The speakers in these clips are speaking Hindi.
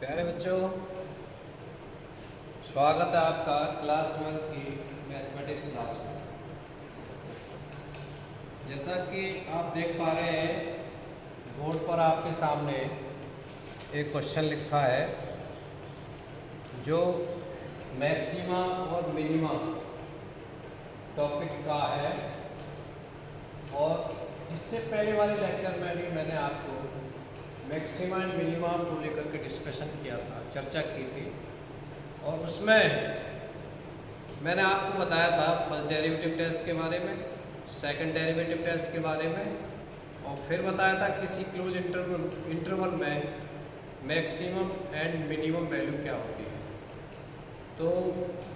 प्यारे बच्चों, स्वागत है आपका क्लास 12 की मैथमेटिक्स क्लास में। जैसा कि आप देख पा रहे हैं, बोर्ड पर आपके सामने एक क्वेश्चन लिखा है जो मैक्सिमा और मिनिमा टॉपिक का है। और इससे पहले वाले लेक्चर में भी मैंने आपको मैक्सिमा एंड मिनिमा को लेकर के डिस्कशन किया था, चर्चा की थी। और उसमें मैंने आपको बताया था फर्स्ट डेरिवेटिव टेस्ट के बारे में, सेकंड डेरिवेटिव टेस्ट के बारे में, और फिर बताया था किसी क्लोज इंटरवल में मैक्सिमम एंड मिनिमम वैल्यू क्या होती है। तो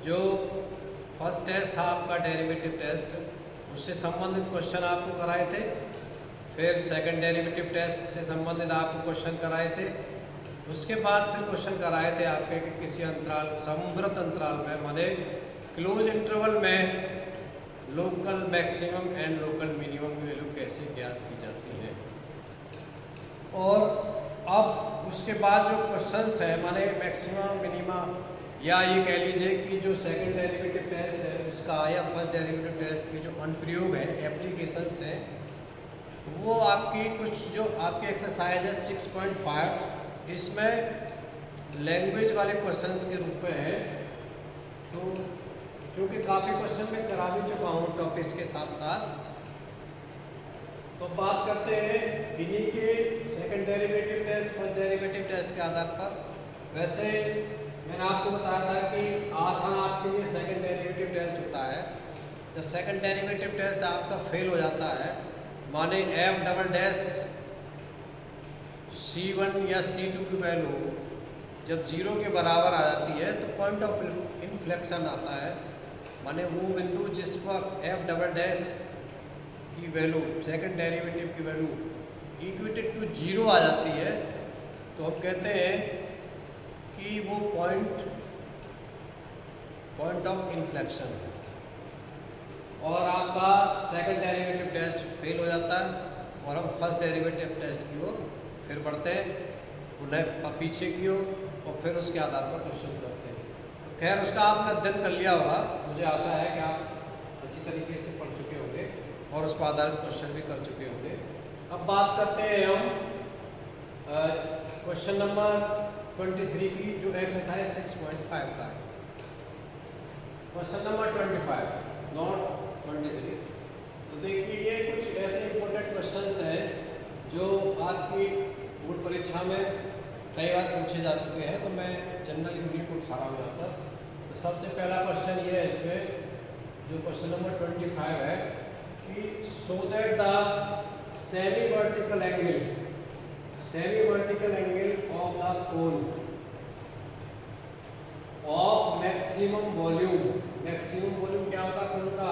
जो फर्स्ट टेस्ट था आपका डेरिवेटिव टेस्ट, उससे संबंधित क्वेश्चन आपको कराए थे। फिर सेकंड डेरिवेटिव टेस्ट से संबंधित आपको क्वेश्चन कराए थे। उसके बाद फिर क्वेश्चन कराए थे आपके कि किसी अंतराल, समवर्त अंतराल में, माने क्लोज इंटरवल में local maximum and local minimum की वैल्यू कैसे ज्ञात की जाती है। और अब उसके बाद जो क्वेश्चंस है, माने मैक्सिमा मिनिमा, या ये कह लीजिए कि जो सेकंड डेरिवेटिव टेस्ट है उसका या फर्स्ट डेरिवेटिव टेस्ट के जो अनुप्रयोग है, एप्लीकेशंस हैं, वो आपकी कुछ जो आपकी एक्सरसाइज है 6.5, इसमें लैंग्वेज वाले क्वेश्चंस के रूप में है। तो क्योंकि काफ़ी क्वेश्चन मैं करा भी चुका हूँ टॉपिक्स के साथ साथ, तो बात करते हैं इन्हीं के second derivative test, first derivative test के आधार पर। वैसे मैंने आपको बताया था कि आसान आपके लिए सेकंड डेरिवेटिव टेस्ट होता है। जब सेकंड डेरिवेटिव टेस्ट आपका फेल हो जाता है, माने एफ डबल डैश C1 या C2 की वैल्यू जब 0 के बराबर आ जाती है तो पॉइंट ऑफ इन्फ्लेक्शन आता है। माने वो बिंदु जिस पर एफ डबल डैश की वैल्यू, सेकंड डेरिवेटिव की वैल्यू इक्वेटेड टू 0 आ जाती है, तो हम कहते हैं कि वो पॉइंट ऑफ इन्फ्लेक्शन है और आपका सेकंड डेरिवेटिव टेस्ट फेल हो जाता है। और हम फर्स्ट डेरिवेटिव टेस्ट की ओर फिर बढ़ते हैं, उन्हें पीछे की ओर, और फिर उसके आधार पर क्वेश्चन करते हैं। खैर, उसका आपने अध्ययन कर लिया होगा, मुझे आशा है कि आप अच्छी तरीके से पढ़ चुके होंगे और उस पर आधारित क्वेश्चन भी कर चुके होंगे। अब बात करते हैं हम क्वेश्चन नंबर 23 की, जो एक्सरसाइज 6.5 का है। Question number 25, not 23। तो देखिए, ये कुछ ऐसे इंपॉर्टेंट क्वेश्चंस हैं जो आपकी बोर्ड परीक्षा में कई बार पूछे जा चुके हैं, तो मैं जनरली उन्हीं को उठा रहा हूँ यहाँ पर। तो सबसे पहला क्वेश्चन ये है इसमें, जो क्वेश्चन नंबर 25 है, कि so that the semi vertical angle of the cone of maximum volume क्या होगा कोन का?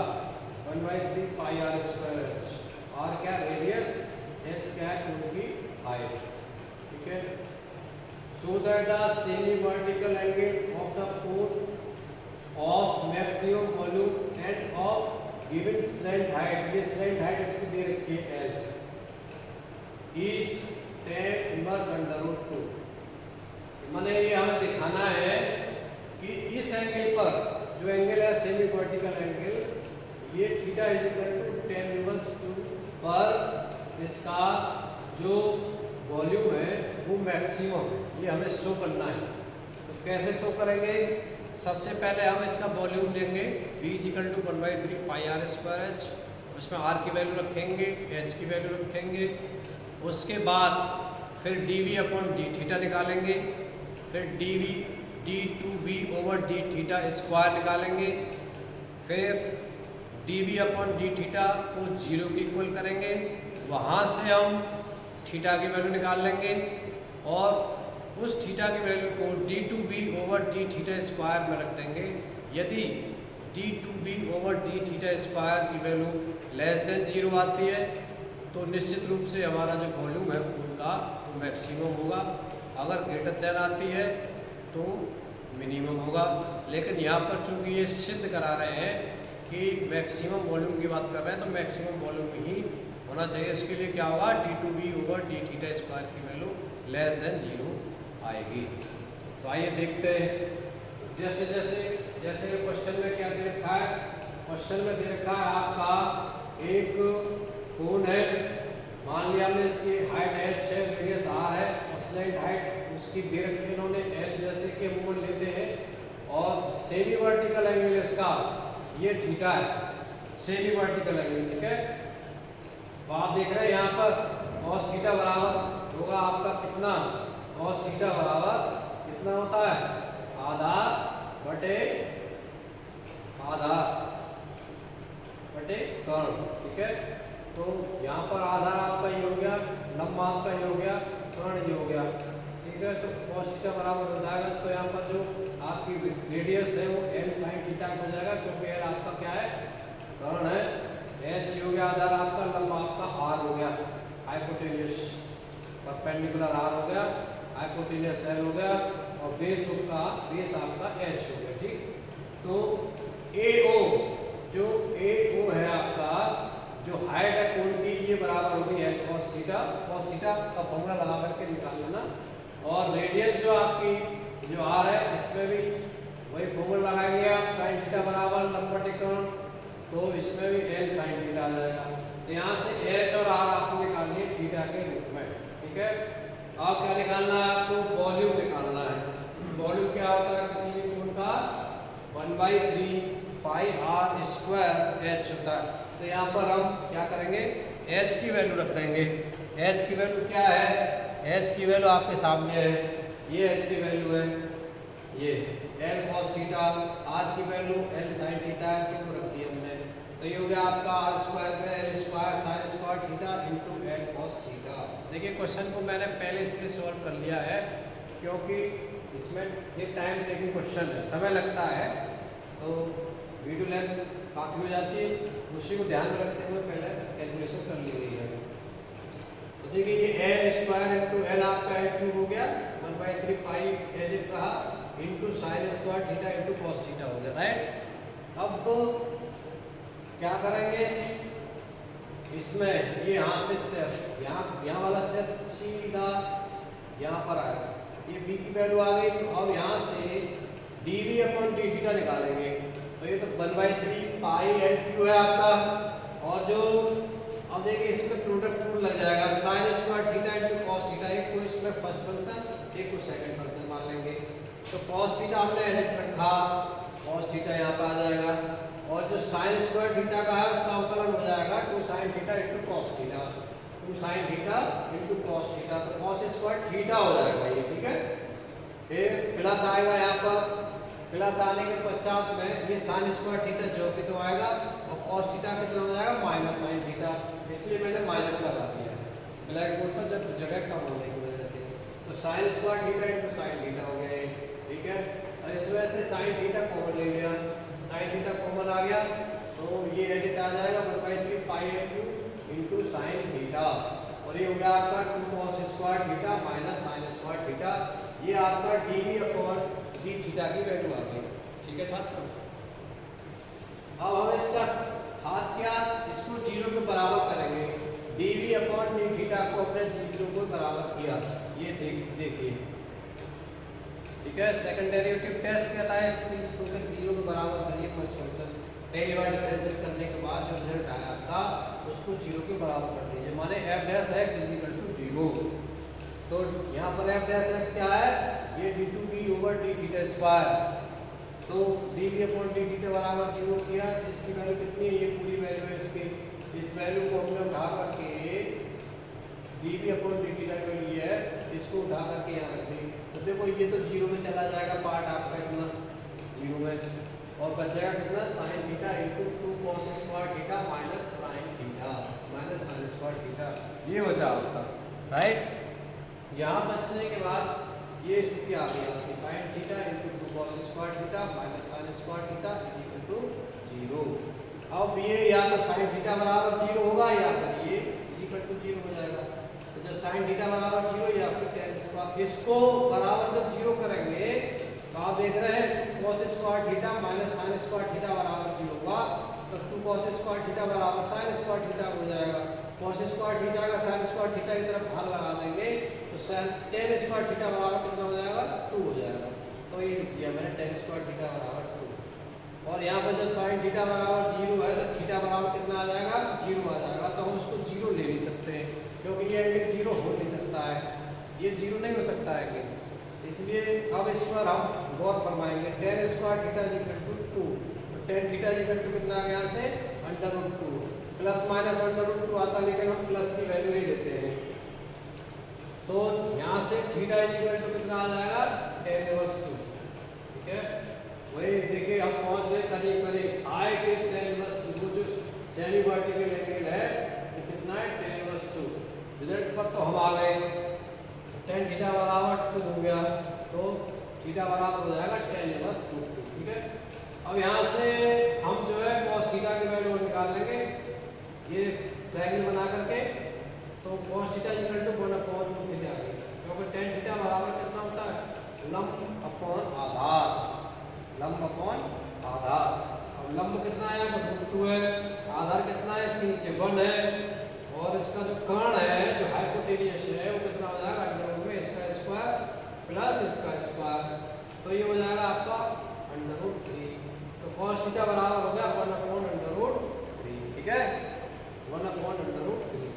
1/3 pi R square H. Are क्या? रेडियस, एच क्या है? कोन की हाइट। ठीक है। So that the semi vertical angle of the cone of maximum volume end of given slant height, ये स्लैंट हाइट इसकी दे रखी है L, इज tan इनवर्स √2। माने ये हमें दिखाना है कि इस एंगल पर, जो एंगल है सेमी वर्टिकल एंगल, ये theta is equal to tan inverse 2 पर इसका जो वॉल्यूम है वो मैक्सिमम है, ये हमें शो करना है। तो कैसे शो करेंगे? सबसे पहले हम इसका वॉल्यूम लेंगे, V is equal to 1/3 pi R square H, उसमें R की वैल्यू रखेंगे, H की वैल्यू रखेंगे। उसके बाद फिर dV अपॉन डी थीटा निकालेंगे, फिर d2v over D theta square निकालेंगे, फिर dV अपॉन डी थीटा को 0 के इक्वल करेंगे, वहाँ से हम थीटा की वैल्यू निकाल लेंगे और उस थीटा की वैल्यू को d2v over D theta square में रख देंगे। यदि d2v over D theta square की वैल्यू लेस देन 0 आती है तो निश्चित रूप से हमारा जो वॉल्यूम है उनका वो मैक्सिमम होगा। अगर ग्रेटर देन आती है तो मिनिमम होगा। लेकिन यहाँ पर चूंकि ये सिद्ध करा रहे हैं कि मैक्सिमम वॉल्यूम की बात कर रहे हैं, तो मैक्सिमम वॉल्यूम ही होना चाहिए। इसके लिए क्या होगा? d2v over D theta square की वैल्यू लेस देन 0 आएगी। तो आइए देखते हैं। जैसे जैसे जैसे क्वेश्चन में क्या दे रखा है, क्वेश्चन में दे रखा है आपका एक कोण है, मान लिया हमने इसकी हाइट h है, रेडियस r है, और स्लैंट हाइट उसकी दे रखी है इन्होंने l, जैसे कि मोड लेते हैं, और सेमी वर्टिकल एंगल इसका ये थीटा है, सेमी वर्टिकल एंगल, ठीक है। तो आप देख रहे हैं यहाँ पर cos थीटा बराबर होगा आपका कितना, cos थीटा बराबर कितना होता है, आधार बटे कर्ण, ठीक है। तो यहाँ पर आधार आपका ये हो गया, लंब आपका ये हो गया, कर्ण ये हो गया, ठीक है। तो cos थीटा बराबर हो जाएगा, तो यहाँ पर जो आपकी रेडियस है वो l sin थीटा हो जाएगा, क्योंकि l आपका क्या है, कर्ण है, h हो गया आधार आपका, लंब आपका r हो गया, हाइपोटेन्यूस परपेंडिकुलर r हो गया, हाइपोटेन्यूस l हो गया, और बेस आपका h हो गया, ठीक। तो AO जो AO है आपका, जो हाइट है कोण की, ये बराबर हो गई है cos थीटा, cos थीटा का फॉर्मूला लगा करके निकाल लेना। और रेडियस जो आपकी जो r है, इसमें भी वही फॉर्मूला लगाएंगे आप, sin थीटा बराबर लंब बटे कर्ण, तो इसमें भी l sin थीटा आ जाएगा। तो यहाँ से h और r आपको निकालनी है थीटा के रूप में, ठीक है। अब क्या निकालना है आपको, वॉल्यूम निकालना है। वॉल्यूम क्या होता है किसी भी कोण का, 1/3 पाई r स्क्वायर h होता है। तो यहाँ पर हम क्या करेंगे, h की वैल्यू रख देंगे। h की वैल्यू क्या है, h की वैल्यू आपके सामने है, ये h की वैल्यू है, ये l cos थीटा, r की वैल्यू l sin थीटा है, कितना रख दी हमने। तो ये हो गया आपका r स्क्वायर में l square sin square theta into l cos theta. देखिए क्वेश्चन को मैंने पहले इसलिए सॉल्व कर लिया है क्योंकि इसमें एक टाइम टेकिंग क्वेश्चन है, समय लगता है, तो वीडियो लेंथ काफ़ी हो जाती है, उसी को ध्यान में रखते हुए पहले कैलकुलेशन कर ली गई है। तो देखिए ये l स्क्वायर इंटू l आपका l हो गया, 1/3 पाई एज इट रहा, into sine square theta into cos theta हो गया, राइट। अब क्या करेंगे, इसमें ये यहाँ से स्टेप, यहाँ वाला स्टेप सीधा यहाँ पर आएगा, ये b की वैल्यू आ गई। तो अब यहाँ से dv अपॉन d थीटा निकालेंगे। तो ये तो 1/3 पाई l क्यू है आपका, और जो अब देखिए इसमें प्रोडक्ट रूल लग जाएगा, sign square theta into cos theta, एक को इसमें फर्स्ट फंक्शन, एक को सेकंड फंक्शन मान लेंगे। तो कॉस थीटा हमने एज इट रखा, कॉस थीटा यहाँ पर आ जाएगा, और जो साइन स्क्वायर थीटा का है उसका अवकलन हो जाएगा 2 sin theta into cos theta, 2 sin theta into cos theta, तो कॉस स्क्वायर थीटा हो जाएगा ये, ठीक है। फिर प्लस आएगा यहाँ पर, प्लस आने के पश्चात में ये साइन स्क्वायर थीटा जो कि तो आएगा, और कॉस थीटा कितना हो जाएगा, माइनस साइन थीटा, इसलिए मैंने माइनस लगा दिया ब्लैक बोर्ड पर जब जगह कम होने की वजह से। तो sign square theta into sine theta हो गया, ठीक है। और इस वजह से साइन थीटा कॉमन ले लिया, साइन थीटा कॉमन आ गया, तो ये एज इट आ जाएगा 1/3 पाई l Q into sine theta, और ये हो गया आपका 2 cos square theta minus sine square theta. ये आपका dv अपॉन d थीटा की वैल्यू आ गई, ठीक है छात्र। अब हम इसका हाथ क्या, इसको 0 के बराबर करेंगे, dv अपॉन d थीटा को अपने 0 को बराबर किया, ये देखिए, ठीक है। सेकंड डेरिवेटिव टेस्ट कहता है इस चीज को 0 के बराबर करिए, फर्स्ट फंक्शन पहली बार डिफरेंशिएट करने के बाद जो रिजल्ट आया आपका उसको 0 के बराबर कर दीजिए, माने f dash x equal to 0। तो यहाँ पर f डैश x क्या है, ये d2d over d theta square, तो dv अपॉन d थीटा बराबर 0 किया, इसकी वैल्यू कितनी है, ये पूरी वैल्यू है इसकी, इस वैल्यू को हमने उठा करके dv अपॉन d थीटा के लिए है, इसको उठा करके यहाँ रख देंगे। तो देखो ये तो 0 में चला जाएगा पार्ट आपका, इतना 0 में, और बचेगा कितना, sign theta into 2 cos square theta minus sine theta minus sine square theta, ये बचा आपका, राइट। यहाँ बचने के बाद ये स्थिति आ गई आपकी, sine theta into 2 cos square theta minus sine square theta equal to 0। अब ये या तो साइन थीटा बराबर 0 होगा, या फिर ये इक्वल टू 0 हो जाएगा। तो जब साइन थीटा बराबर 0 या फिर tan स्क्वायर, इसको बराबर जब 0 करेंगे तो आप देख रहे हैं cos square theta minus sine square theta बराबर 0 होगा, तो 2 cos स्क्वायर थीटा बराबर साइन स्क्वायर थीटा हो जाएगा। cos स्क्वायर थीटा का sin स्क्वायर थीटा की तरफ भाग लगा देंगे तो tan स्क्वायर थीटा बराबर कितना हो जाएगा 2 हो जाएगा। तो ये लिख दिया मैंने tan स्क्वायर थीटा बराबर 2। और यहाँ पर जब sin थीटा बराबर 0 है तो थीटा बराबर कितना आ जाएगा 0 आ जाएगा। तो हम उसको 0 ले नहीं सकते हैं क्योंकि ये एंगल 0 हो नहीं सकता है, ये 0 नहीं हो सकता है एंगल। इसलिए अब इस पर हम गौर फरमाएंगे। tan square theta equal to 2, तो tan थीटा इक्वल टू कितना आ गया यहाँ से √2 प्लस माइनस √2 आता है, लेकिन हम प्लस की वैल्यू ही लेते हैं। तो यहाँ से थीटा इक्वल टू कितना आ जाएगा tan इनवर्स 2। ठीक है, वही देखिए हम पहुंच गए करीब करीब आए कि tan इनवर्स 2 जो सेमी वर्टिकल एंगल है वो कितना है tan इनवर्स 2। रिजल्ट पर तो हम आ गए, tan थीटा बराबर 2 हो गया तो थीटा बराबर हो जाएगा tan इनवर्स 2। ठीक है, अब यहाँ से हम जो है cos थीटा की वैल्यू निकाल लेंगे ये ट्रायंगल बना करके। तो cos थीटा इक्वल टू 1/2 आ गई, क्योंकि tan थीटा बराबर कितना होता है लंब अपॉन आधार, लंब अपॉन आधार। अब लंब कितना है यहाँ पर √2 है, आधार कितना है इसके नीचे 1 है, और इसका जो कर्ण है जो हाइपोटेनियस है वो कितना हो जाएगा √2 में इसका स्क्वायर प्लस इसका स्क्वायर, तो ये हो जाएगा आपका √3। तो cos थीटा बराबर हो गया 1/√3। ठीक है, 1/√3,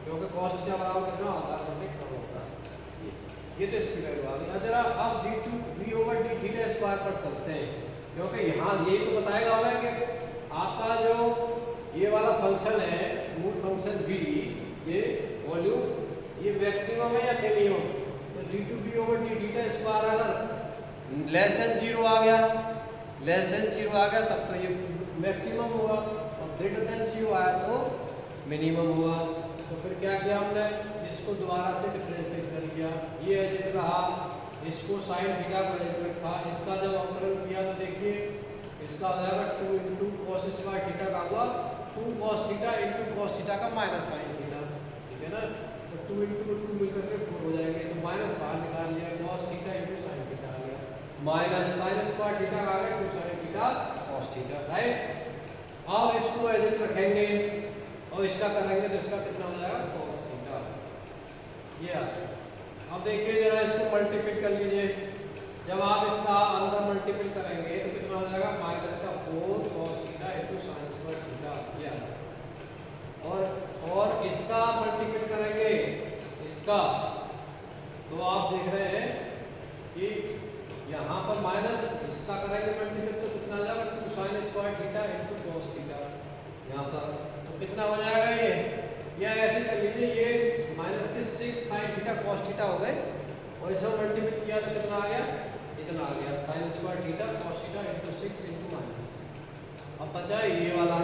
क्योंकि cos थीटा बराबर कितना आधार बटे कम होता है। ये तो इसकी वैल्यू आ गई। जरा अब d/d थीटा स्क्वायर पर चलते हैं, क्योंकि यहाँ यही तो बताएगा हमें कि आपका जो ये वाला फंक्शन है मूल फंक्शन v, ये वॉल्यूम ये मैक्सिमम है या मिनिमम। तो d/d थीटा स्क्वायर अगर लेस देन 0 आ गया, लेस देन 0 आ गया तब तो ये मैक्सिमम हुआ, और ग्रेटर देन 0 आया तो मिनिमम हुआ। तो फिर क्या किया हमने, इसको दोबारा से डिफरेंशिएट कर लिया, ये एज रहा, इसको sin थीटा का एज रखा, इसका जब अवकलन किया तो देखिए इसका हो जाएगा 2 * cos स्क्वायर थीटा का हुआ 2 cos थीटा * cos थीटा का माइनस sin थीटा। ठीक है ना, तो 2 * 2 मिलकर के 4 हो जाएंगे, तो माइनस बाहर निकाल लिया, cos थीटा * sin थीटा आ गया, माइनस sin स्क्वायर थीटा का आ गया 2 sin theta cos theta. Right, अब इसको एज इट रखेंगे और इसका करेंगे तो इसका कितना हो जाएगा cos थीटा। ये अब देखिए जरा इसको मल्टीप्लाई कर लीजिए, जब आप इसका अंदर मल्टीप्लाई करेंगे तो कितना हो जाएगा माइनस का 4 cos theta * sin square theta. और इसका मल्टीप्लाई करेंगे इसका, तो आप देख रहे हैं कि यहाँ पर माइनस इसका करेंगे मल्टीप्लाई तो कितना आ जाएगा 2 sin square theta * cos theta यहाँ पर, तो कितना हो जाएगा ये, या ऐसे कर लीजिए ये माइनस के 6 sin थीटा cos थीटा हो गए, और इसको मल्टीप्लाई किया तो कितना आ गया इतना आ गया sin square theta cos theta * 6 * minus. अब बचा ये वाला,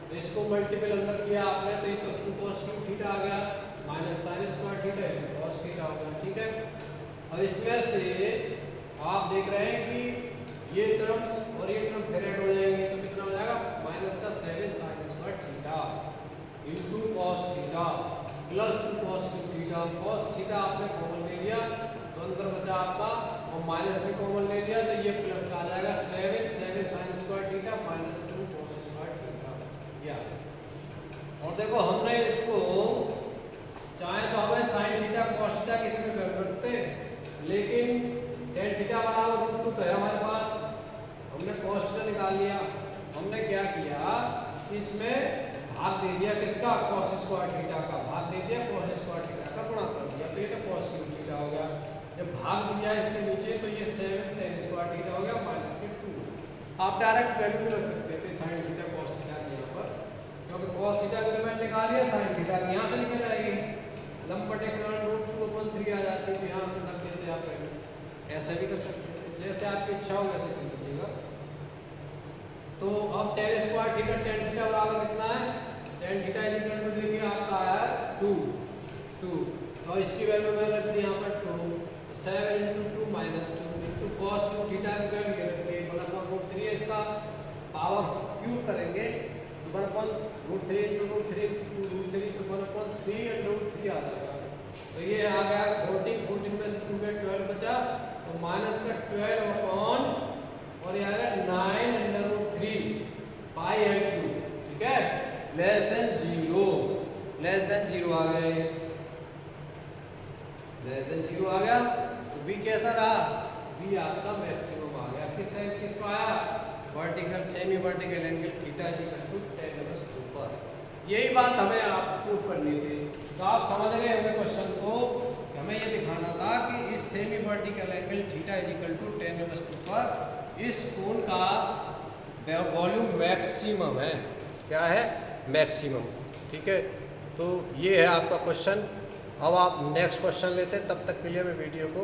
तो इसको मल्टीपल अंदर किया आपने तो ये तो 2 cos थीटा आ गया minus sin square theta * cos theta हो गया। ठीक है, अब इसमें से आप देख रहे हैं कि ये टर्म्स और ये टर्म फेरेट हो जाएंगे, तो कितना हो जाएगा माइनस का 7 sin square theta * cos theta plus 2 cos theta. cos theta आपने कॉमन ले लिया तो अंदर बचा आपका, और माइनस में कॉमन ले लिया तो ये प्लस आ जाएगा 7 sin square theta minus 2 cos square theta. या और देखो हमने इसको चाहे तो हमें sin थीटा cos थीटा किसमें कर सकते, लेकिन tan थीटा बराबर √2 तो है हमारे पास, हमने cos थीटा निकाल लिया। हमने क्या किया, इसमें भाग दे दिया किसका cos स्क्वायर थीटा का, भाग दे दिया cos स्क्वायर थीटा का, गुणा कर दिया, तो ये तो cos थीटा हो गया। जब भाग दिया इसके नीचे तो ये 7 tan स्क्वायर थीटा हो गया माइनस के 2। आप डायरेक्ट वैल्यू रख सकते थे sin थीटा cos थीटा के यहाँ पर, क्योंकि cos थीटा की लिमिट निकाल लिया, sin थीटा की यहाँ से निकल जाएगी, लंब बटे कर्ण √2/3 आ जाती है, तो यहाँ से रख देते आप वैल्यू। ऐसे भी कर सकते हैं, जैसे आपकी इच्छा हो वैसे कर लीजिएगा। तो अब tan square theta tan theta बराबर कितना है, tan थीटा इक्वल टू देखिए आपका आया 2 और इसकी वैल्यू मैंने रख दी यहाँ पर 2, 7 * 2 - 2 cos थीटा की वैल्यू रख दी 1/√3 है, इसका पावर क्यूब करेंगे 1/√3 * √3 * 2√3 तो 1/3 आ जाएगा। तो ये आ गया 14 में से 2 में 12 बचा, तो माइनस का 12 और ये आ गया 9 √3 π/3। ठीक है, लेस देन 0 लेस देन 0 आ गया, ये लेस देन 0 आ गया, तो बी कैसा रहा, बी आपका मैक्सिमम आ गया। किसको आया, vertical semi vertical angle theta is equal to tan inverse 2 पर। यही बात हमें आप प्रूव करनी थी। तो आप समझ गए होंगे क्वेश्चन को, हमें ये दिखाना था कि इस semi vertical angle theta is equal to tan inverse 2 पर इस कोण का वॉल्यूम मैक्सिमम है। क्या है, मैक्सिमम। ठीक है, तो ये है आपका क्वेश्चन। अब आप नेक्स्ट क्वेश्चन लेते हैं, तब तक के लिए मैं वीडियो को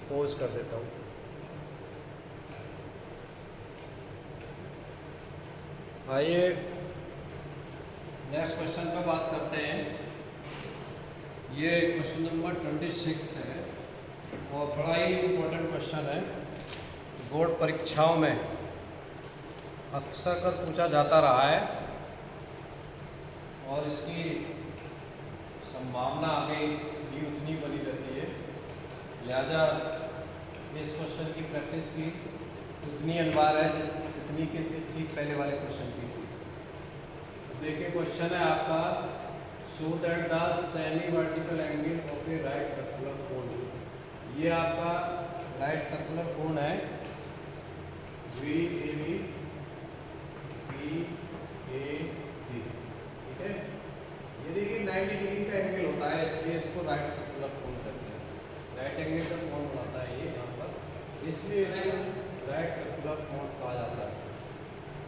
पॉज कर देता हूँ। आइए नेक्स्ट क्वेश्चन पर बात करते हैं। ये क्वेश्चन नंबर 26 है और बड़ा ही इम्पोर्टेंट क्वेश्चन है। बोर्ड परीक्षाओं में अक्सर कर पूछा जाता रहा है और इसकी संभावना आगे भी उतनी बनी रहती है, लिहाजा इस क्वेश्चन की प्रैक्टिस भी उतनी अनिवार्य है जितनी कि इससे ठीक पहले वाले क्वेश्चन की। देखिए क्वेश्चन है आपका, show that the semi vertical angle of A right circular cone. ये आपका राइट सर्कुलर कोन है VAB BAD। ठीक है, ये देखिए 90 डिग्री का एंगल होता है, इसलिए इसको राइट सर्कुलर कोन कहते हैं। राइट एंगल का कोन बनाता है ये यहाँ पर, इसलिए इसको राइट सर्कुलर कोन कहा जाता है।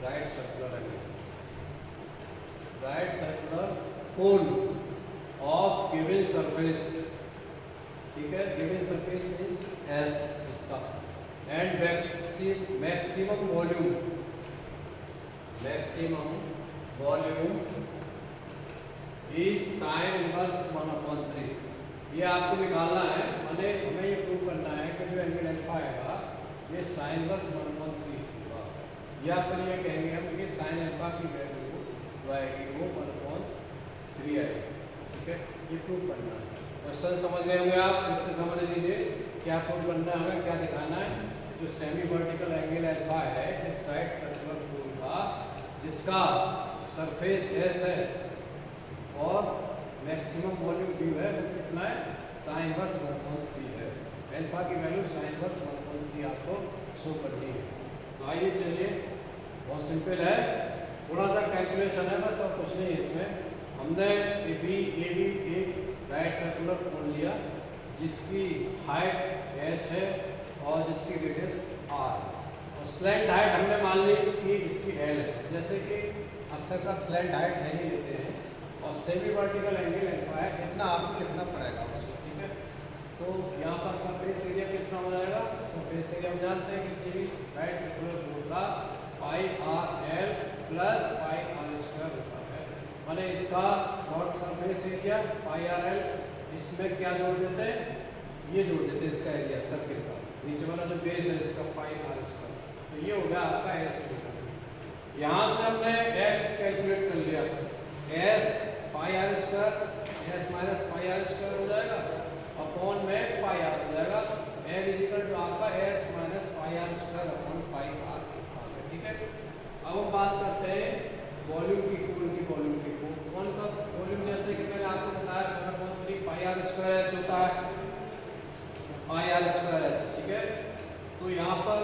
Right circular angle, right circular cone of given surface. ठीक है, गिवन सरफेस मींस S इसका, and maximum volume is sine inverse 1/3। ये आपको निकालना है, हमें ये प्रूव करना है कि जो एंगल अल्फा आएगा ये साइन इनवर्स 1/3 होगा, या फिर ये कहेंगे हम कि साइन अल्फा की वैल्यू जो आएगी वो 1/3 आएगी। ठीक है, ये प्रूव करना है। क्वेश्चन समझ गए होंगे आप, फिर से समझ लीजिए क्या प्रूव करना है, हमें क्या दिखाना है। जो सेमी वर्टिकल एंगल अल्फा है इस राइट सर्कुलर कोन का, जिसका सरफेस S है और मैक्सिमम वॉल्यूम भी है, वो कितना है, साइन इनवर्स 1/3 है। अल्फा की वैल्यू साइन इनवर्स 1/3 आपको शो करनी है। तो आइए चलिए, बहुत सिंपल है, थोड़ा सा कैलकुलेशन है बस और कुछ नहीं। इसमें हमने AB एक राइट सर्कुलर कोन लिया जिसकी हाइट h है और जिसकी रेडियस r, और स्लैंट हाइट हमने मान ली कि इसकी l है। जैसे कि अक्सर का स्लैंट हाइट l ही लेते हैं और सेमी वर्टिकल एंगल अल्फा है, इतना आपको लिखना पड़ेगा उसको। ठीक है, तो यहाँ पर सरफेस एरिया कितना हो जाएगा, सरफेस एरिया हम जानते हैं किसी भी राइट सर्कुलर कोन का πr/l + πr² होता है। मैंने इसका डॉट सरफेस एरिया πr/l, इसमें क्या जोड़ देते हैं, ये जोड़ देते हैं इसका एरिया सर्किल का, नीचे वाला जो बेस है इसका πr²। तो ये हो गया आपका S। यहाँ से हमने L कैलकुलेट कर लिया, S πr², S - πr² हो जाएगा, अपॉन में πr हो जाएगा। L = आपका S - πr² अपॉन πr। ठीक है, अब हम बात करते हैं वॉल्यूम की, कोन की वॉल्यूम की। कोन का वॉल्यूम जैसे कि मैंने आपको बताया 1/3 πr² होता है, πr²h। ठीक है, तो यहाँ पर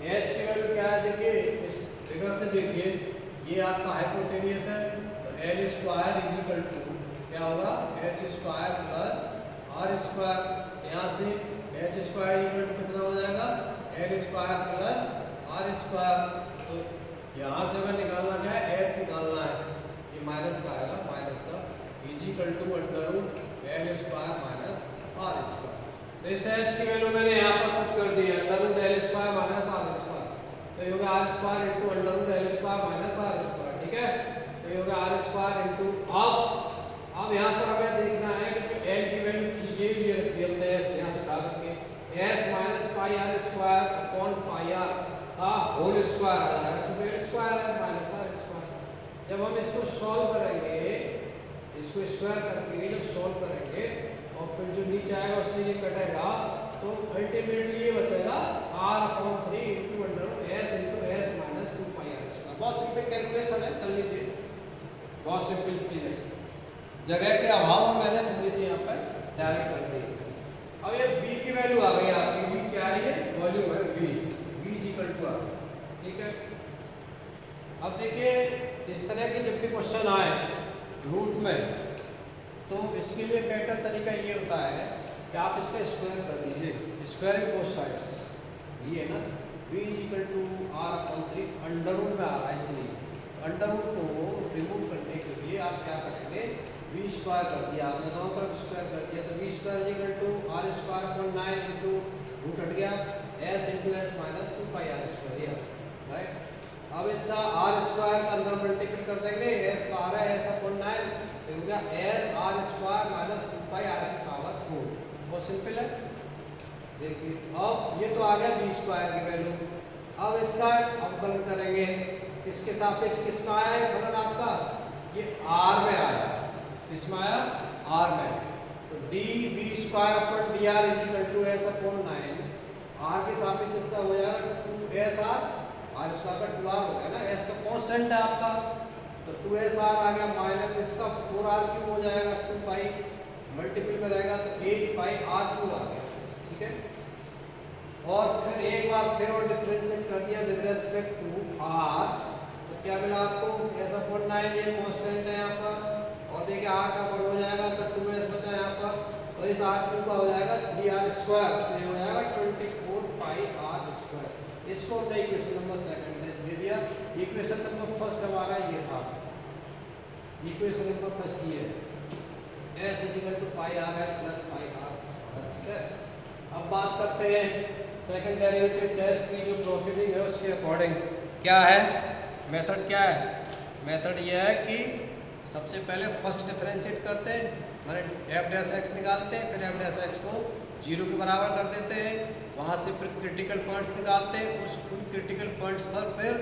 h की वैल्यू क्या है, देखिए इस फिगर से देखिए, ये आपका हाइपोटेनियस है, तो L² क्या होगा, h² + r²। यहाँ से h² कितना हो जाएगा, L² + r²। तो यहाँ से हमें निकालना क्या है, h निकालना है, ये माइनस का आएगा, माइनस का =√L² - r²। तो इस h की वैल्यू मैंने यहाँ पर पुट कर दी है, √L² - r²। तो ये होगा r² × √L² - r²। ठीक है, तो ये होगा r²। अब यहाँ पर हमें देखना है कि जो L की वैल्यू थी ये रख दी हमने, S यहाँ से उठा करके, S - πr² अपॉन πr का होल स्क्वायर आ जाएगा, क्योंकि L² है -r²। जब हम इसको सॉल्व करेंगे, इसको स्क्वायर करके जब सॉल्व करेंगे और फिर जो नीचे आएगा उससे ये कटेगा, तो अल्टीमेटली ये बचेगा r/3 × S × S - 2πr²। बहुत सिंपल कैलकुलेशन है, कर लीजिए, बहुत सिंपल सी है। जगह के अभाव में मैंने थोड़ी सी यहाँ पर डायरेक्ट कर दी। अब ये b की वैल्यू आ गई आपकी, b क्या है, ये वॉल्यूम है v is equal to r, ठीक है। अब देखिए इस तरह के जब भी क्वेश्चन आए रूट में, तो इसके लिए बेहतर तरीका ये होता है कि आप इसका स्क्वायर कर दीजिए, स्क्वायर इन बोथ साइड्स, ये है ना v is equal to r upon 3, under root में आ रहा है इसलिए अंडर रूट को रिमूव करने के लिए आप क्या करेंगे, v स्क्वायर कर दिया आपने, दोनों तरफ स्क्वायर कर दिया, तो v square is equal to r square upon 9 into root हट गया s into S minus 2 pi r square, ये राइट। अब इसका r स्क्वायर का अंदर मल्टीपल कर देंगे, s का आ रहा है s अपॉन 9, तो हो गया s r square minus 2 pi r की पावर 4, बहुत सिंपल है। देखिए अब ये तो आ गया v स्क्वायर की वैल्यू। अब इसका अवकलन करेंगे, किसके सापेक्ष किसमें आया है फलन आपका, ये r में आया, इसमें आया r में, तो d v square upon dr is equal to s upon 9, r के सापेक्ष इसका हो जाएगा 2sr, r स्क्वायर का 2r हो गया ना, s का कांस्टेंट है आपका, तो 2sr आ गया माइनस इसका 4r क्यूब हो जाएगा, 2 पाई मल्टीपल में रहेगा तो 8 पाई r क्यूब आ गया, ठीक है। और फिर एक बार फिर और डिफरेंशिएट कर दिया विद रेस्पेक्ट टू r, तो क्या मिला आपको, s अपॉन 9 ये कांस्टेंट है यहाँ पर, और देखिए r का वन हो जाएगा तो 2s बचा यहाँ पर, और इस r क्यूब का हो जाएगा 3r स्क्वायर, तो ये हो जाएगा 24 पाई r स्क्वायर। इसको हमने इक्वेशन नंबर सेकंड दे दिया। इक्वेशन नंबर फर्स्ट हमारा ये था, इक्वेशन नंबर फर्स्ट ये है s is equal to pi r है प्लस पाई r स्क्वायर, ठीक है। अब बात करते हैं सेकंड डेरिवेटिव टेस्ट की, जो प्रोसीडिंग है उसके अकॉर्डिंग क्या है मेथड, क्या है मेथड, ये है कि सबसे पहले फर्स्ट डिफरेंशिएट करते हैं, माने f डैश x निकालते हैं, फिर f डैश x को 0 के बराबर कर देते हैं, वहाँ से फिर क्रिटिकल पॉइंट्स निकालते हैं, उस क्रिटिकल पॉइंट्स पर फिर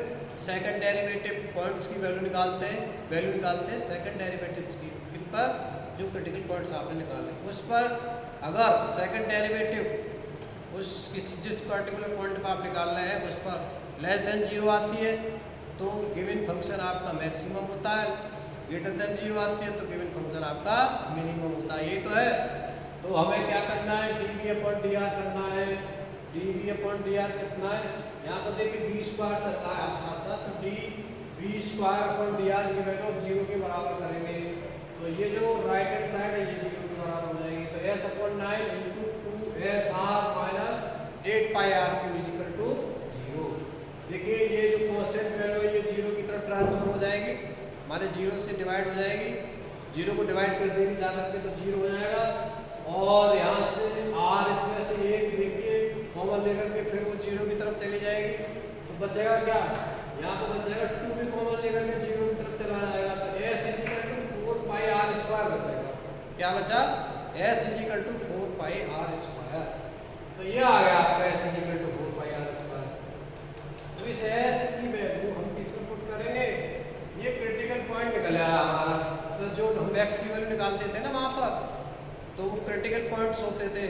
सेकंड डेरिवेटिव पॉइंट्स की वैल्यू निकालते हैं सेकंड डेरिवेटिव्स की, इन पर जो क्रिटिकल पॉइंट्स आपने निकाले उस पर अगर सेकंड डेरिवेटिव उस जिस पर्टिकुलर पॉइंट पर आप निकाल रहे हैं उस पर लेस देन 0 आती है तो गिवन फंक्शन आपका मैक्सिमम होता है, ग्रेटर देन 0 आती है तो गिवन फंक्शन आपका मिनिमम होता है, यही तो है। तो हमें क्या करना है, dv अपॉन dr करना है, dv अपॉन dr कितना है, यहाँ पर देखिए v स्क्वायर चल रहा है आप साथ साथ, तो dv स्क्वायर अपॉन dr की वैल्यू 0 के बराबर करेंगे, तो ये जो राइट हैंड साइड है ये 0 के बराबर हो जाएगी, तो s upon 9 into 2sr minus 8 pi r cube is equal to 0। देखिए ये जो कांस्टेंट वैल्यू है ये 0 की तरफ ट्रांसफर हो जाएगी, माने 0 से डिवाइड हो जाएगी, 0 को डिवाइड कर देंगे जा करके तो 0 हो जाएगा, और यहाँ से r इसमें से एक देखिए कॉमन लेकर के फिर वो 0 की तरफ चली जाएगी, तो बचेगा क्या, यहाँ पर बचेगा 2 भी कॉमन लेकर के 0 की तरफ चला जाएगा, तो s is equal to 4 pi r square बचेगा, क्या बचा, s is equal to 4 pi r square, तो ये आ गया आपका s is equal to 4 pi r square. तो इस s की वैल्यू हम किस पर पुट करेंगे, ये क्रिटिकल पॉइंट निकल आया हमारा, तो जो हम x की वैल्यू निकालते थे ना वहाँ पर, तो वो क्रिटिकल पॉइंट्स होते थे,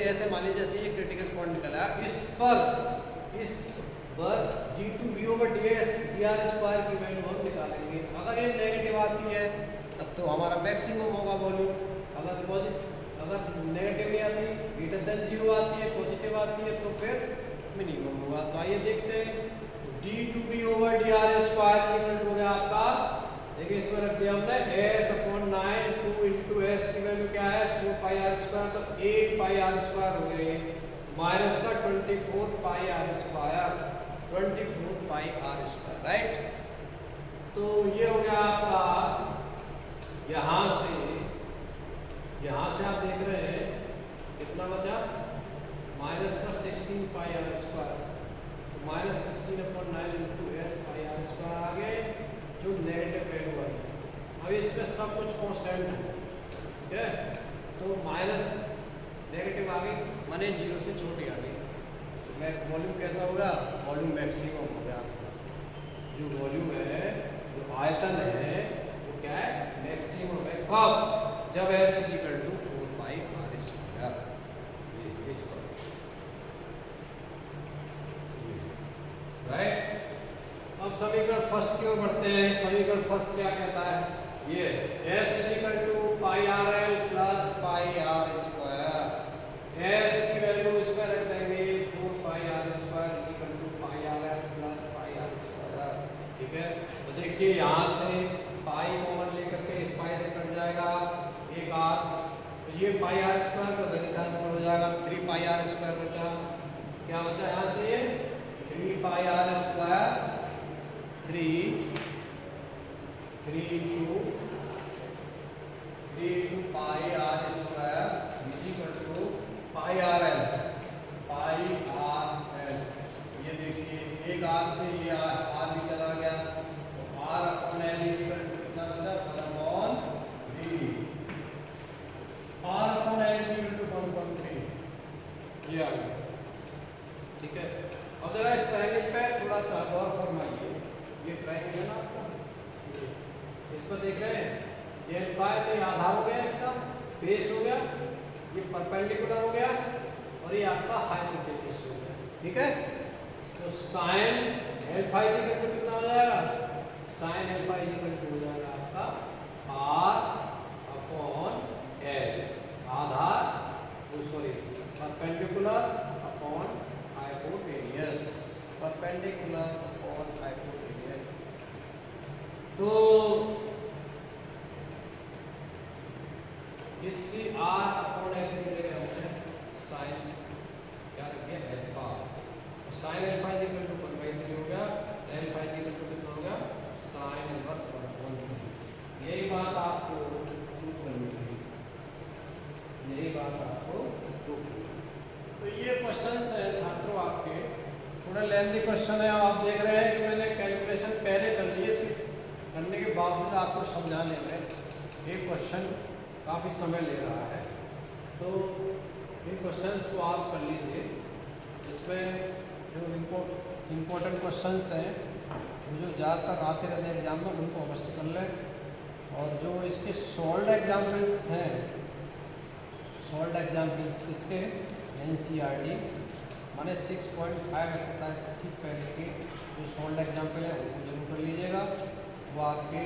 ऐसे मान लीजिए जैसे ये क्रिटिकल पॉइंट निकला, इस पर d2v/ds dr स्क्वायर की वैल्यू हम निकालेंगे। अगर ये नेगेटिव आती है तब तो हमारा मैक्सिमम होगा वॉल्यूम, अगर नेगेटिव नहीं आती, ग्रेटर देन 0 आती है, पॉजिटिव आती है तो फिर मिनिमम होगा। तो आइए देखते हैं, d2v/dr स्क्वायर की वैल्यू हो गया आपका, देखिए इसमें रख दिया हमने s अपॉन 9 2 इंटू एस की वैल्यू क्या है 4 पाई r स्क्वायर, तो 8 पाई r स्क्वायर हो गया, माइनस का 24 पाई r स्क्वायर, 24 पाई r स्क्वायर, राइट। तो ये हो गया आपका, यहाँ से आप देख रहे हैं कितना बचा, माइनस का 16 pi r square, minus 16 upon 9 into S pi r square आ गए, जो नेगेटिव वैल्यू आई। अब इसमें सब कुछ कांस्टेंट है, ठीक है, तो माइनस नेगेटिव आ गई माने 0 से छोटी आ गई, तो वॉल्यूम कैसा होगा, वॉल्यूम मैक्सिमम हो गया, जो वॉल्यूम है जो आयतन है वो क्या है, मैक्सिमम है, कब, जब s is equal to 4 pi r square, इस पर, राइट। अब समीकरण फर्स्ट की ओर बढ़ते हैं, समीकरण फर्स्ट क्या कहता है, ये s is equal to pi R L plus pi R square, S की वैल्यू इस पर रख देंगे 4 pi R square equal to pi R L plus pi R square. ठीक है, तो देखिए यहाँ से पाई कॉमन लेकर के इस पाई से कट जाएगा एक आर, तो ये पाई आर स्क्वायर का ट्रांसफर हो जाएगा 3 पाई आर स्क्वायर बचा। क्या बचा यहाँ से 3 pi R square, 3 pi R square is equal to pi R L, ये देखिए एक आर से ये आर भी चला गया, तो R upon L is equal to कितना बचा 1/3, R upon L is equal to 1/3 ये आ गया। ठीक है, अब जरा इस ट्रायंगल पे थोड़ा सा गौर फरमाइए, ये ट्रायंगल है ना आपका, इस पर देख रहे हैं ये अल्फा है, तो ये आधार हो गया, इसका बेस हो गया, ये परपेंडिकुलर हो गया और ये आपका हाइपोटेन्यूज हो गया। ठीक है, तो sine alpha is equal to कितना हो जाएगा, sine alpha is equal to हो जाएगा आपका आर अपॉन एल, आधार sorry perpendicular upon hypotenuse, perpendicular upon hypotenuse. तो इसी आर अपॉन एल की जगह हमने साइन क्या रखे अल्फा, तो sine alpha is equal to 1/3 हो गया, अल्फा इज इक्वल टू कितना हो गया साइन इनवर्स 1/3। यही बात आपको प्रूव करनी है, यही बात आपको प्रूव करनी है। तो ये क्वेश्चंस हैं छात्रों आपके, थोड़ा लेंथी क्वेश्चन है, आप देख रहे हैं कि मैंने कैलकुलेशन पहले कर लिए, करने के बावजूद आपको समझाने में एक क्वेश्चन काफ़ी समय ले रहा है, तो इन क्वेश्चंस को आप कर लीजिए। इसमें जो इम्पोर्टेंट क्वेश्चंस हैं वो जो ज़्यादातर आते रहते हैं एग्जाम में, उनको अवश्य कर लें, और जो इसके सॉल्व एग्जाम्पल्स हैं, सॉल्व एग्जाम्पल्स किसके NCERT माने 6.5 एक्सरसाइज ठीक पहले के जो सॉल्व एग्जाम्पल है उनको जरूर कर लीजिएगा, वो आपके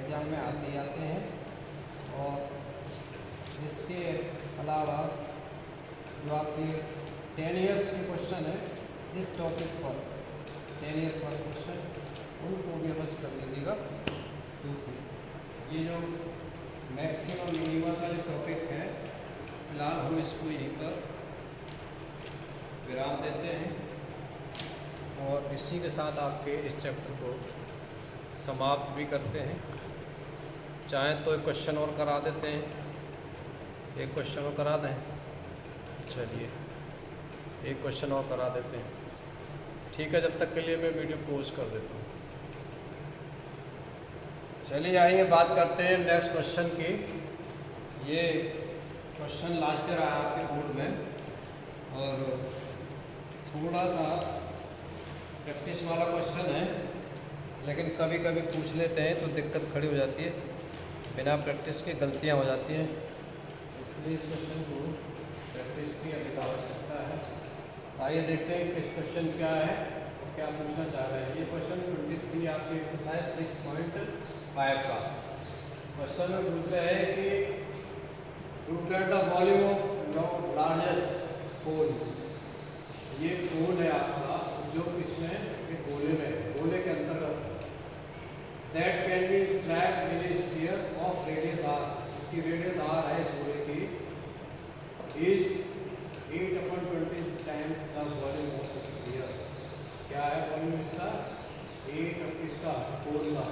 एग्ज़ाम में आते ही आते हैं। और इसके अलावा जो आपके 10 इयर्स के क्वेश्चन है इस टॉपिक पर, 10 इयर्स वाले क्वेश्चन उनको भी अवश्य कर लीजिएगा। तो ये जो मैक्सिमम मिनिमम का जो टॉपिक है, फिलहाल हम इसको यहीं पर विराम देते हैं और इसी के साथ आपके इस चैप्टर को समाप्त भी करते हैं। चाहें तो एक क्वेश्चन और करा देते हैं, एक क्वेश्चन और करा दें, चलिए एक क्वेश्चन और करा देते हैं। ठीक है, जब तक के लिए मैं वीडियो पॉज कर देता हूँ। चलिए आइए बात करते हैं नेक्स्ट क्वेश्चन की। ये क्वेश्चन लास्ट ईयर आया आपके बोर्ड में और थोड़ा सा प्रैक्टिस वाला क्वेश्चन है, लेकिन कभी कभी पूछ लेते हैं तो दिक्कत खड़ी हो जाती है, बिना प्रैक्टिस के गलतियां हो जाती हैं, इसलिए इस क्वेश्चन को प्रैक्टिस की अधिक आवश्यकता है। आइए देखते हैं किस क्वेश्चन क्या है और क्या पूछना चाह रहे हैं। ये क्वेश्चन 23 आपकी एक्सरसाइज 6.5 का क्वेश्चन में पूछ रहे हैं कि to get the volume of largest hole. ये होल है आपका जो किसमें एक गोले में, गोले के अंतर्गत that can be inscribed in a sphere of radius R, इसकी रेडियस आर है इस गोले की, is 8/20 times the volume of the sphere. क्या है वॉल्यूम इसका 8 इसका होल का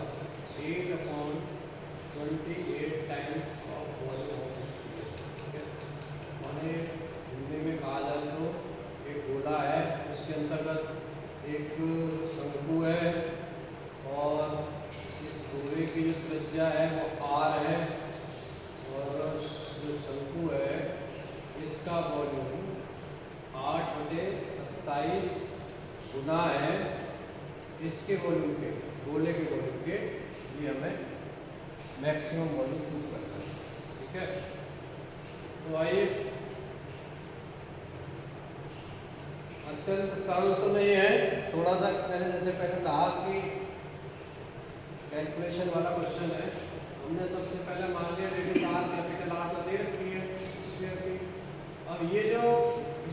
8/28 times of volume of the sphere. ठीक है, माने हिंदी में कहा जाए तो एक गोला है, उसके अंतर्गत एक शंकु है और इस गोले की जो त्रिज्या है वो r है और जो शंकु है इसका वॉल्यूम 8/27 गुना है इसके वॉल्यूम के, गोले के वॉल्यूम के, ये हमें मैक्सिमम वॉल्यूम प्रूव करना है। ठीक है, तो आइए, अत्यंत सरल तो नहीं है, थोड़ा सा मैंने जैसे पहले कहा कि कैलकुलेशन वाला क्वेश्चन है, हम हमने सबसे पहले मान लिया रेडियस आर कैपिटल आर तो दे रखी है स्फीयर की। अब ये जो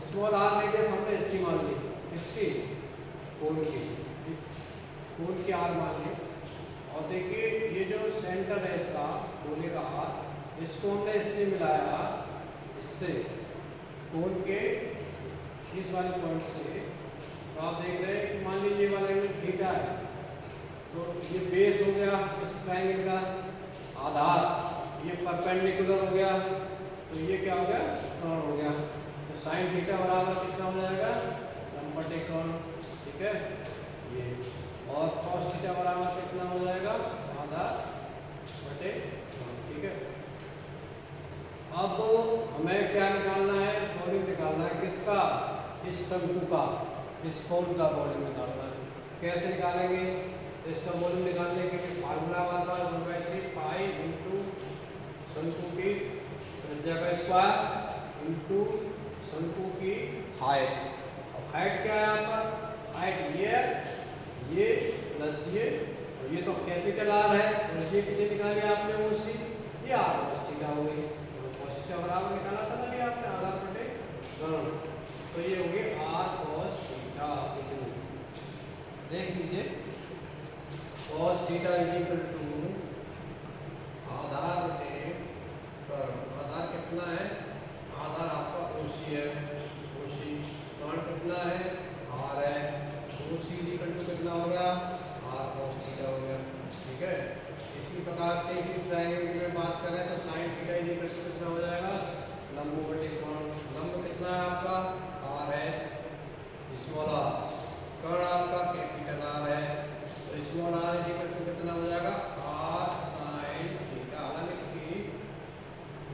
स्मॉल आर रेडियस हमने इसकी मान ली, इसकी कोन की आर मान ली। और देखिए ये जो सेंटर है इसका गोले का आर, इसको हमने इससे मिलाया, इससे कोन के इस वाले पॉइंट से। तो आप देख रहे हैं कि मान लीजिए ये वाला एंगल थीटा है, तो ये बेस हो गया इस ट्रायंगल का, आधार ये परपेंडिकुलर हो गया, तो ये क्या हो गया, कर्ण हो गया। तो साइन थीटा बराबर कितना हो जाएगा, लंबवत कर्ण, ठीक है ये। और कॉस थीटा बराबर कितना हो जाएगा, आधार बटे कर्ण, ठीक है। अब हमें क्या निकालना है, वॉल्यूम निकालना है किसका, इस शंकु का, इस कोन का वॉल्यूम निकालना है। कैसे निकालेंगे, इसका वॉल्यूम निकालने के लिए फार्मूला वाला 1/3 पाई इंटू शंकु की त्रिज्या का स्क्वायर इंटू शंकु की हाइट। अब हाइट क्या है यहाँ पर, हाइट ये प्लस ये, और ये तो कैपिटल आर है, और ये कितने निकाली आपने, OC, ये आर cos थीटा हो गई। तो cos थीटा बराबर निकाला था ना ये आपने, आधार बटे कर्ण, तो ये हो गई आर cos थीटा। देख लीजिए cos theta is equal to आधार बटे कर्ण। आधार कितना है, आधार आपका OC है, OC कर्ण कितना है, आर है, OC इज इक्वल टू कितना हो गया, आर cos थीटा हो गया, ठीक है। इसी प्रकार से इसी ट्रायंगल की में बात करें तो sin theta is equal to कितना हो जाएगा, लंब बटे कर्ण। लंब कितना है आपका, आर है, स्मॉल आर, कर्ण आपका कैपिटल आर है, तो small R is equal to कितना हो जाएगा, आर sin थीटा। हालांकि इसकी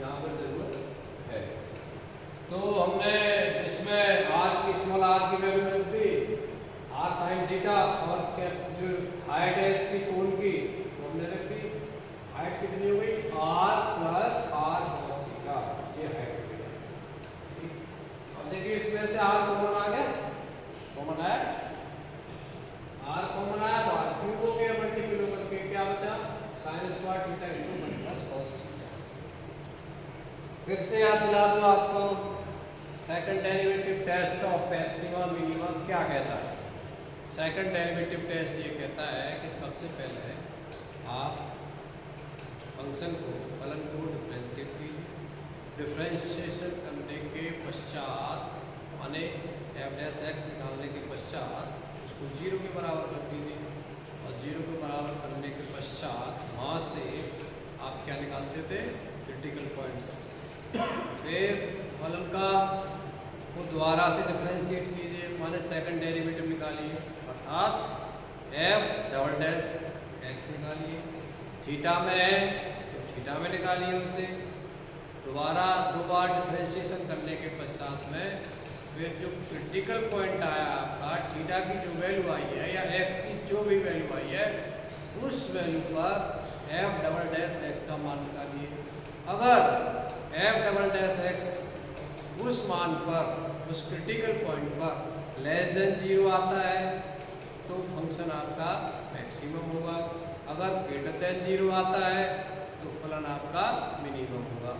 यहाँ पर जरूरत है, तो हमने इसमें आर की, स्मॉल आर की वैल्यू रख दी, आर sin थीटा, और जो हाइट है इसकी कोन की वो हमने रख दी। हाइट कितनी हो गई, R plus R cos theta, ये हाइट हो गई। अब देखिए इसमें से आर कॉमन आ गया, कॉमन आया, आर कॉमन आया तो आर क्यूब हो गया, मल्टीपल होकर के क्या बचा, sin square theta into 1 plus cos theta. फिर से याद दिला दूं आपको, second derivative test of maximum minimum क्या कहता है। सेकंड डेरिवेटिव टेस्ट ये कहता है कि सबसे पहले आप फंक्शन को, फलन को डिफरेंशिएट कीजिए। डिफरेंशिएशन करने के पश्चात माने f' निकालने के पश्चात उसको 0 के बराबर कर दीजिए, और 0 के बराबर करने के पश्चात वहाँ से आप क्या निकालते थे, क्रिटिकल पॉइंट्स। फिर फलन का को दोबारा से डिफरेंशिएट कीजिए, माने सेकंड डेरिवेटिव निकालिए, अर्थात f'(x) निकालिए। थीटा में है तो थीटा में निकालिए उसे, दोबारा दो बार डिफरेंशिएशन करने के पश्चात में फिर जो क्रिटिकल पॉइंट आया आपका, थीटा की जो वैल्यू आई है या x की जो भी वैल्यू आई है, उस वैल्यू पर f'(x) का मान निकालिए। अगर f'(x) उस मान पर, उस क्रिटिकल पॉइंट पर लेस देन 0 आता है तो फंक्शन आपका मैक्सिमम होगा, अगर ग्रेटर देन 0 आता है तो फलन आपका मिनिमम होगा।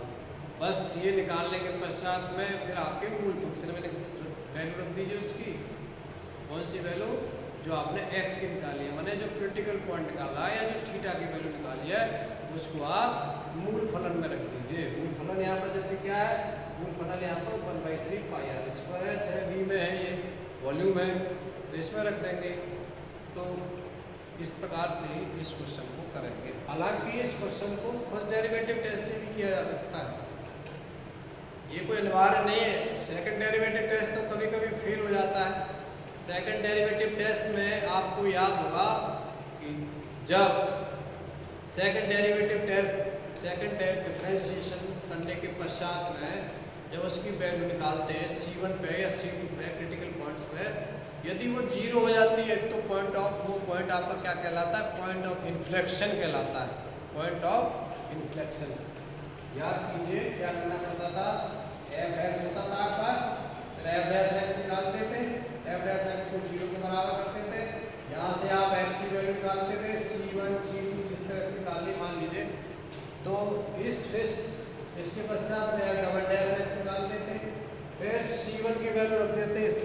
बस ये निकालने के पश्चात में फिर आपके मूल फंक्शन में वैल्यू रख दीजिए उसकी, कौन सी वैल्यू, जो आपने x की निकाली है, मैंने जो क्रिटिकल पॉइंट निकाला है या जो थीटा की वैल्यू निकाली है उसको आप मूल फलन में रख दीजिए। मूल फलन यहाँ पर जैसे क्या है, मूल फलन यहाँ पर 1/3 पाई आर स्क्वायर है, 6b में है, ये वॉल्यूम है, तो इसमें रख देंगे। तो इस प्रकार से इस क्वेश्चन को करेंगे। हालांकि इस क्वेश्चन को फर्स्ट डेरिवेटिव टेस्ट से भी किया जा सकता है, ये कोई अनिवार्य नहीं है। सेकंड डेरिवेटिव टेस्ट तो कभी कभी फेल हो जाता है। सेकंड डेरिवेटिव टेस्ट में आपको याद होगा कि जब second derivative test, second differentiation करने के पश्चात में जब उसकी वैल्यू निकालते हैं C1 पे या C2 पे क्रिटिकल पॉइंट्स पे, यदि वो 0 हो जाती है तो वो पॉइंट आपका क्या कहलाता है, पॉइंट ऑफ इन्फ्लेक्शन कहलाता है, पॉइंट ऑफ इन्फ्लेक्शन। याद कीजिए क्या करना पड़ता था, f(x) होता था आपके पास, फिर f'(x) निकालते थे, f'(x) को 0 के बराबर करते थे, यहाँ से आप x की वैल्यू निकालते थे, C1 C2 जिस तरह से निकालनी, मान लीजिए इसके पश्चात में डबल डैश एक्स निकाल देते, फिर c1 की वैल्यू रख देते इस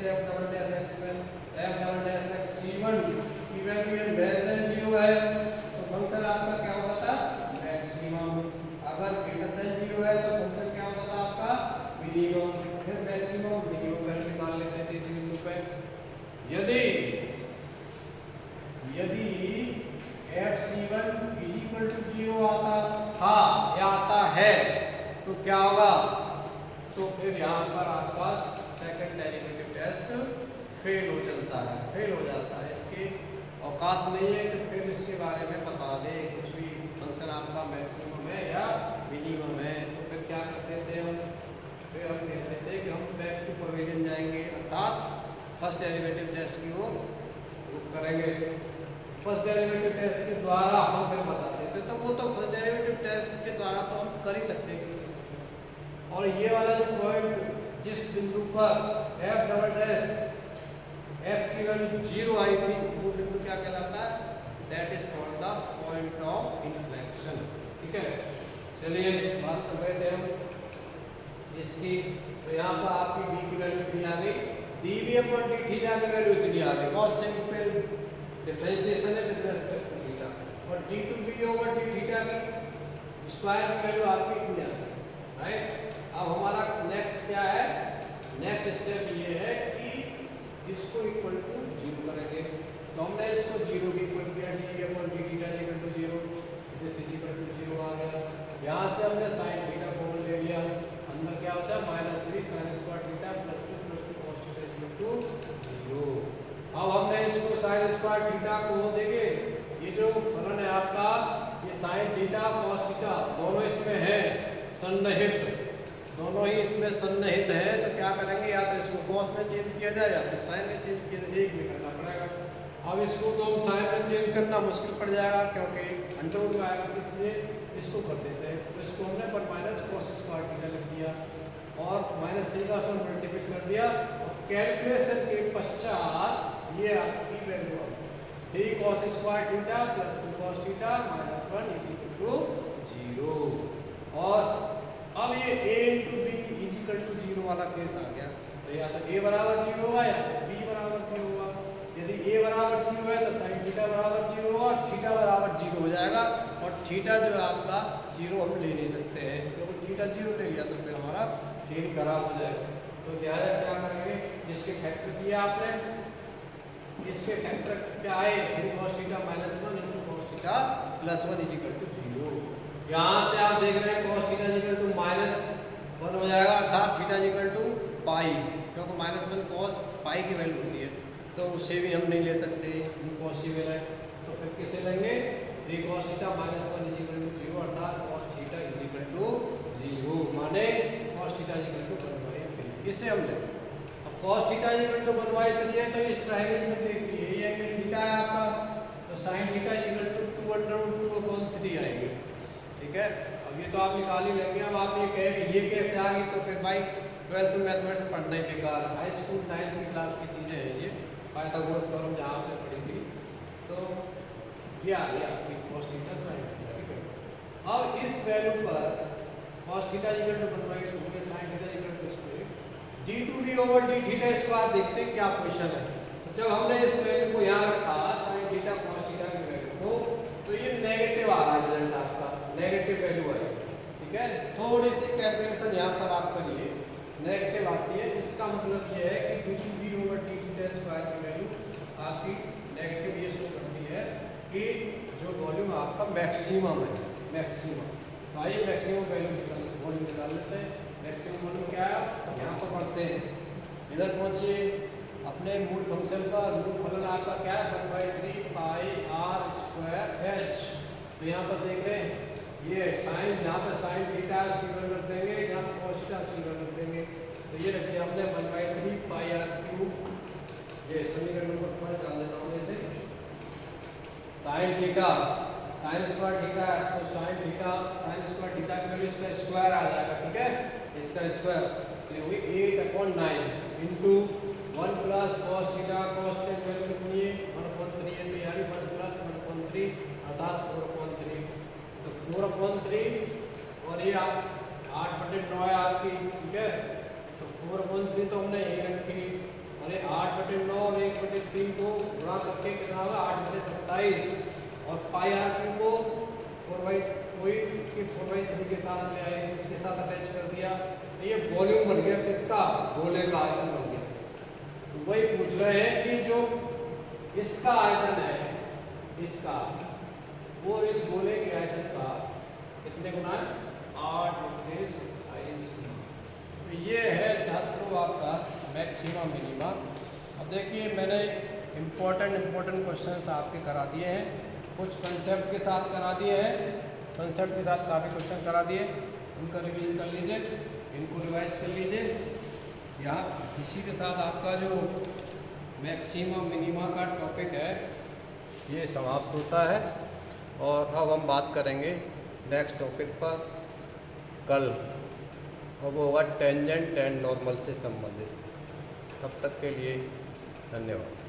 एफ डबल डैश एक्स में, F double dash x c1 की वैल्यू लेस देन 0 है तो फंक्शन आपका क्या होता था मैक्सिमम, अगर ग्रेटर देन 0 है तो फंक्शन क्या होता था आपका मिनिमम, फिर मैक्सिमम मिनिमम वैल्यू निकाल लेते थे इस बिंदु पे। यदि fc1 0 आता था या आता है तो क्या होगा, तो फिर यहाँ पर आपके पास सेकंड डेरिवेटिव टेस्ट फेल हो जाता है, इसके औकात नहीं है तो फिर इसके बारे में बता दे कुछ भी, फंक्शन आपका मैक्सिमम है या मिनिमम है, तो फिर क्या करते थे हम, फिर हम कहते थे कि हम बैक टू प्रोविजन जाएंगे, अर्थात फर्स्ट डेरिवेटिव टेस्ट की वो करेंगे, फर्स्ट डेरिवेटिव टेस्ट के द्वारा हम फिर बताते थे, तो वो तो फर्स्ट डेरिवेटिव टेस्ट के द्वारा तो हम कर ही सकते हैं। और ये वाला जो पॉइंट जिस बिंदु पर एफ डबल डैश एक्स की वैल्यू 0 आई थी वो बिंदु क्या कहलाता है, that is called the point of inflection. ठीक है, चलिए बात कर रहे थे हम इसकी, तो यहाँ पर आपकी डी की वैल्यू कितनी आ गई, D V upon D theta की वैल्यू इतनी आ गई, बहुत सिंपल डिफरेंशिएशन है विद रिस्पेक्ट टू थीटा, और D two B over D theta की स्क्वायर की वैल्यू आपकी कितनी आ गई, राइट। अब हमारा नेक्स्ट क्या है, नेक्स्ट स्टेप ये है कि इसको इक्वल टू 0 करेंगे, तो हमने इसको 0 के इक्वल किया, D V upon D theta equal to 0, this is equal to 0 आ गया, यहाँ से हमने साइन थीटा कॉमन ले लिया, अंदर क्या बचा -3 sin square theta plus 2 cos theta equal to 0। अब हमने इसको sin स्क्वायर थीटा को देंगे, ये जो फलन है आपका ये sin थीटा cos थीटा दोनों इसमें है सन्निहित, दोनों ही इसमें सन्निहित है, तो क्या करेंगे या तो इसको cos में चेंज किया जाए या फिर sin में चेंज किया जाए, एक में करना पड़ेगा। अब इसको तो हम sin में चेंज करना मुश्किल पड़ जाएगा क्योंकि अंडर रूट आएगा, इसलिए इसको कर देते हैं, तो इसको हमने पर माइनस cos स्क्वायर थीटा लिख दिया और -3 का साथ मल्टीप्लाई कर दिया, और कैलकुलेशन के पश्चात ये आपकी वैल्यू आई 3 cos square theta plus 2 cos theta -1 equal to 0। और अब ये a into B equal to 0 वाला केस आ गया, तो या तो a बराबर 0 होगा या b बराबर 0 होगा, यदि a बराबर 0 है तो sin थीटा बराबर 0 होगा, थीटा बराबर 0 हो जाएगा, और थीटा जो है आपका 0 हम ले नहीं सकते हैं, क्योंकि थीटा 0 ले लिया तो फिर हमारा खेल खराब हो जाएगा। तो क्या करेंगे, जिसके फैक्टर किया आपने, इसके फैक्टर क्या आए 3 cos theta -1 into cos theta +1 equal to 0। यहाँ से आप देख रहे हैं cos थीटा इक्वल टू -1 हो जाएगा, अर्थात थीटा इक्वल टू पाई, क्योंकि -1 cos पाई की वैल्यू होती है, तो उसे भी हम नहीं ले सकते, इम्पॉसिबल है, तो फिर किसे लेंगे 3 cos थीटा -1 इक्वल टू 0, अर्थात cos थीटा इक्वल टू 0 माने cos थीटा इक्वल टू 1/3, इसे हम लेंगे। अब cos थीटा इक्वल टू 1/3 है तो इस ट्रायंगल से देखिए ये एंगल थीटा है आपका, तो sin थीटा इक्वल टू 2√2/3 आएगी। ठीक है, अब ये तो आप निकाल ही लेंगे। अब आप ये कहेंगे ये कैसे आ गई, तो फिर भाई 12th मैथमेटिक्स पढ़ना ही बेकार है, हाई स्कूल 9वीं क्लास की चीज़ें हैं ये, पाइथागोरस थ्योरम जहाँ आपने पढ़ी थी, तो ये आ गई आपकी cos थीटा sin थीटा। ठीक है, अब इस वैल्यू पर cos थीटा इक्वल टू 1/2 के sin theta equal to d2b/d theta square देखते हैं क्या पोजीशन है। तो जब हमने इस वैल्यू को यहाँ रखा sin थीटा cos थीटा की वैल्यू को, तो ये नेगेटिव आ रहा है रिजल्ट आपका, नेगेटिव वैल्यू आई। ठीक है, थोड़ी सी कैलकुलेशन यहाँ पर आप करिए, नेगेटिव आती है, इसका मतलब ये है कि d2b/d थीटा स्क्वायर की वैल्यू आपकी नेगेटिव ये शो करती है कि जो वॉल्यूम आपका मैक्सिमम है, मैक्सिमम। तो आइए मैक्सिमम वॉल्यूम निकाल लेते हैं। मैक्सिमम वॉल्यूम क्या है, यहाँ पर पढ़ते हैं, इधर पहुँचिए अपने मूल फंक्शन का, मूल फलन आपका क्या है 1/3 पाई r स्क्वायर h। तो यहाँ पर देख रहे हैं ये साइन, जहाँ पर साइन थीटा है उसकी वैल्यू रख देंगे, जहाँ पर cos थीटा उसकी वैल्यू रख देंगे, तो ये रख दिया हमने 1/3 पाई r3। ये समीकरण नंबर 1 डाल देता हूँ इसे, sine theta sine square theta है, तो साइन स्क्वायर थीटा की वैल्यू इसका स्क्वायर आ जाएगा। ठीक है, इसका स्क्वायर तो ये हुई 8/9 इंटू 1 प्लस cos थीटा की वैल्यू कितनी है 1/3 है, तो यानी 1 प्लस 1/3 अर्थात 4/3। तो 4/3 और ये 8/9 है आपकी, ठीक है। तो 4/3 तो हमने यही रखी, और ये 8/9 और 1/3 को गुणा करके कितना होगा 8/27, और पाई आर क्यू को 4/3 के साथ ले आए, इसके साथ अटैच कर दिया। तो ये वॉल्यूम बन गया किसका, गोले का आयतन बन गया। तो वही पूछ रहे हैं कि जो इसका आयतन है, इसका, वो इस गोले के आयतन का कितने गुना है, 8/27 गुना। तो ये है छात्रों आपका मैक्सिमा मिनिमा। अब देखिए मैंने इम्पोर्टेंट क्वेश्चंस आपके करा दिए हैं, कुछ कंसेप्ट के साथ करा दिए हैं, कंसेप्ट के साथ काफ़ी क्वेश्चन करा दिए, उनका रिवीजन कर लीजिए, इनको रिवाइज कर लीजिए। यहाँ इसी के साथ आपका जो मैक्सिमा मिनिमा का टॉपिक है ये समाप्त होता है, और अब हम बात करेंगे नेक्स्ट टॉपिक पर कल, और वो होगा टेंजेंट एंड नॉर्मल से संबंधित। तब तक के लिए धन्यवाद।